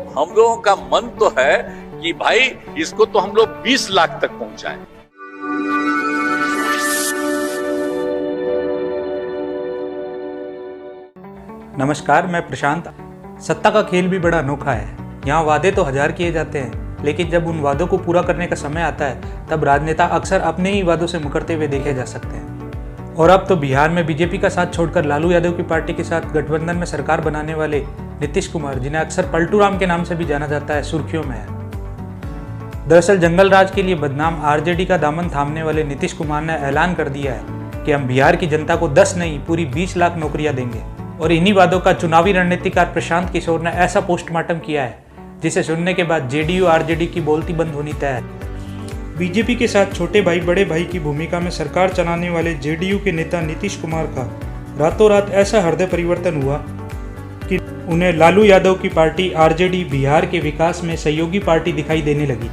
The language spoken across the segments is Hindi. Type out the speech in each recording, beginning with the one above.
हम लोगों का मन तो है कि भाई इसको तो हम लोग 20 लाख तक पहुंचाएं। नमस्कार, मैं प्रशांत। सत्ता का खेल भी बड़ा अनोखा है। यहाँ वादे तो 1000 किए जाते हैं, लेकिन जब उन वादों को पूरा करने का समय आता है तब राजनेता अक्सर अपने ही वादों से मुकरते हुए देखे जा सकते हैं। और अब तो बिहार में बीजेपी का साथ छोड़कर लालू यादव की पार्टी के साथ गठबंधन में सरकार बनाने वाले नीतीश कुमार, जिन्हें अक्सर पलटू राम के नाम से भी जाना जाता है, सुर्खियों में है। दरअसल जंगल राज के लिए बदनाम आरजेडी का दामन थामने वाले नीतीश कुमार ने ऐलान कर दिया है कि हम बिहार की जनता को 10 नहीं पूरी 20 लाख नौकरियां देंगे। और इन्हीं वादों का चुनावी रणनीतिकार प्रशांत किशोर ने ऐसा पोस्टमार्टम किया है जिसे सुनने के बाद जेडीयू आरजेडी की बोलती बंद होनी तय है। बीजेपी के साथ छोटे भाई बड़े भाई की भूमिका में सरकार चलाने वाले जेडीयू के नेता नीतीश कुमार का रातों रात ऐसा हृदय परिवर्तन हुआ कि उन्हें लालू यादव की पार्टी आरजेडी बिहार के विकास में सहयोगी पार्टी दिखाई देने लगी।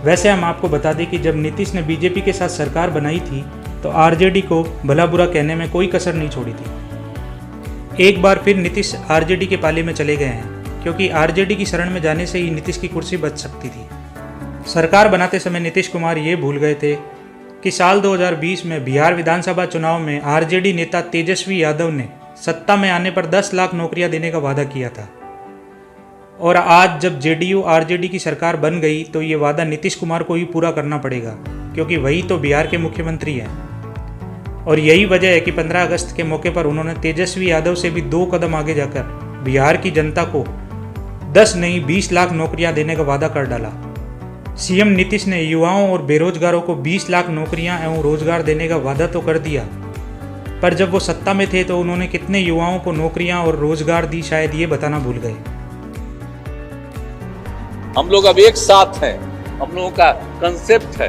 वैसे हम आपको बता दें कि जब नीतीश ने बीजेपी के साथ सरकार बनाई थी तो आरजेडी को भला बुरा कहने में कोई कसर नहीं छोड़ी थी। एक बार फिर नीतीश आरजेडी के पाले में चले गए हैं, क्योंकि आरजेडी की शरण में जाने से ही नीतीश की कुर्सी बच सकती थी। सरकार बनाते समय नीतीश कुमार ये भूल गए थे कि साल 2020 में बिहार विधानसभा चुनाव में आरजेडी नेता तेजस्वी यादव ने सत्ता में आने पर 10 लाख नौकरियां देने का वादा किया था। और आज जब जेडीयू आरजेडी की सरकार बन गई तो ये वादा नीतीश कुमार को ही पूरा करना पड़ेगा, क्योंकि वही तो बिहार के मुख्यमंत्री हैं। और यही वजह है कि 15 अगस्त के मौके पर उन्होंने तेजस्वी यादव से भी 2 कदम आगे जाकर बिहार की जनता को 10 नहीं 20 लाख नौकरियां देने का वादा कर डाला। सीएम नीतीश ने युवाओं और बेरोजगारों को 20 लाख नौकरियां एवं रोजगार देने का वादा तो कर दिया, पर जब वो सत्ता में थे तो उन्होंने कितने युवाओं को नौकरियां और रोजगार दी, शायद ये बताना भूल गए। हम लोग अब एक साथ हैं। हम लोगों का कंसेप्ट है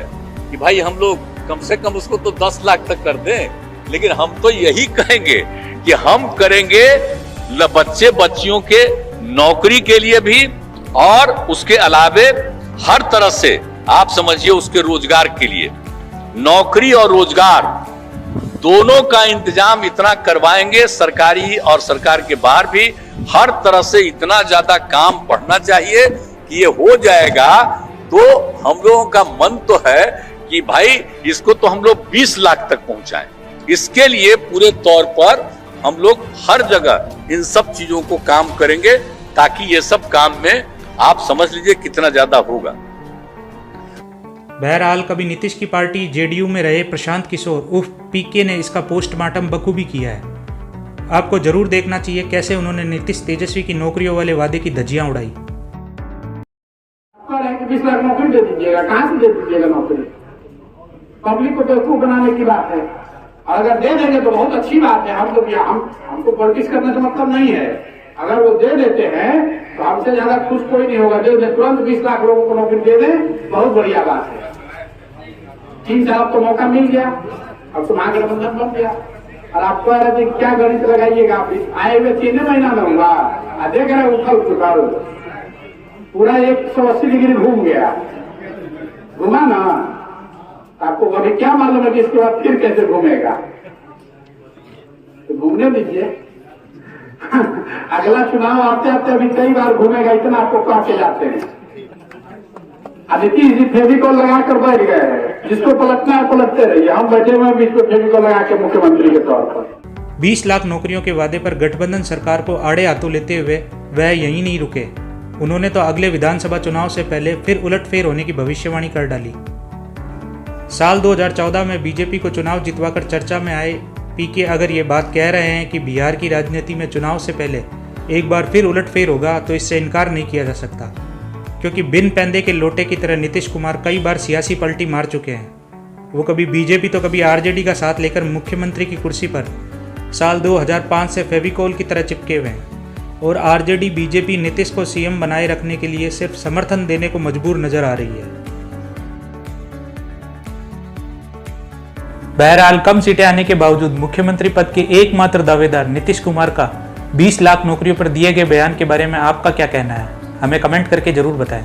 कि भाई हम लोग कम से कम उसको तो 10 लाख तक कर दें, लेकिन हम तो यही कहेंगे कि हम करेंगे बच्चे बच्चियों के नौकरी के लिए भी, और उसके अलावे हर तरह से आप समझिए उसके रोजगार के लिए। नौकरी और रोजगार दोनों का इंतजाम इतना करवाएंगे, सरकारी और सरकार के बाहर भी हर तरह से इतना ज्यादा काम बढ़ना चाहिए कि ये हो जाएगा। तो हम लोगों का मन तो है कि भाई इसको तो हम लोग 20 लाख तक पहुंचाएं। इसके लिए पूरे तौर पर हम लोग हर जगह इन सब चीजों को काम करेंगे, ताकि ये सब काम में आप समझ लीजिए कितना ज्यादा होगा। बहरहाल कभी नीतीश की पार्टी जेडीयू में रहे प्रशांत किशोर उर्फ पीके ने इसका पोस्टमार्टम बखूबी किया है। आपको जरूर देखना चाहिए कैसे उन्होंने नीतीश तेजस्वी की नौकरियों वाले वादे की धज्जियां उड़ाई। 20 लाख नौकरी दे दीजिएगा, कहां से दे दीजिएगा नौकरी? पब्लिक को बेवकूफ बनाने की बात है। अगर दे देंगे तो बहुत अच्छी बात है। हमको पॉलिटिक्स करने से मतलब नहीं है। अगर वो दे देते हैं तो हमसे ज्यादा खुश कोई नहीं होगा। दे दे, तुरंत 20 लाख लोगों को नौकरी दे दें, बहुत बढ़िया बात है। 3 साल आपको मौका मिल गया, अब तो महागठबंधन बन गया। और आप कह रहे थे क्या गणित लगाइएगा, आप आए हुए 3 महीना में होगा, देख रहे उथल पुथल पूरा 180 डिग्री घूम गया, घुमा ना। आपको अभी क्या मालूम है कि इसके बाद फिर कैसे घूमेगा? तो घूमने दीजिए। अगला चुनाव आते आते अभी कई बार घूमेगा, इतना आपको कह के जाते हैं। नीतीश जी फेविकॉल लगाकर बैठ गए, जिसको पलटना है पलटते रहिए। हम बैठे हुए बीच में फेविकॉल लगा के मुख्यमंत्री के तौर पर। 20 लाख नौकरियों के वादे पर गठबंधन सरकार को आड़े हाथों लेते हुए वह यहीं नहीं रुके। उन्होंने तो अगले विधानसभा चुनाव से पहले फिर उलटफेर होने की भविष्यवाणी कर डाली। साल 2014 में बीजेपी को चुनाव जितवाकर चर्चा में आए पीके अगर ये बात कह रहे हैं कि बिहार की राजनीति में चुनाव से पहले एक बार फिर उलटफेर होगा, तो इससे इनकार नहीं किया जा सकता, क्योंकि बिन पैंदे के लोटे की तरह नीतीश कुमार कई बार सियासी पलटी मार चुके हैं। वो कभी बीजेपी तो कभी आरजेडी का साथ लेकर मुख्यमंत्री की कुर्सी पर साल 2005 से फेविकोल की तरह चिपके हुए हैं, और आरजेडी बीजेपी नीतीश को सीएम बनाए रखने के लिए सिर्फ समर्थन देने को मजबूर नजर आ रही है। बहरहाल कम सीटें आने के बावजूद मुख्यमंत्री पद के एकमात्र दावेदार नीतीश कुमार का 20 लाख नौकरियों पर दिए गए बयान के बारे में आपका क्या कहना है? हमें कमेंट करके जरूर बताएं।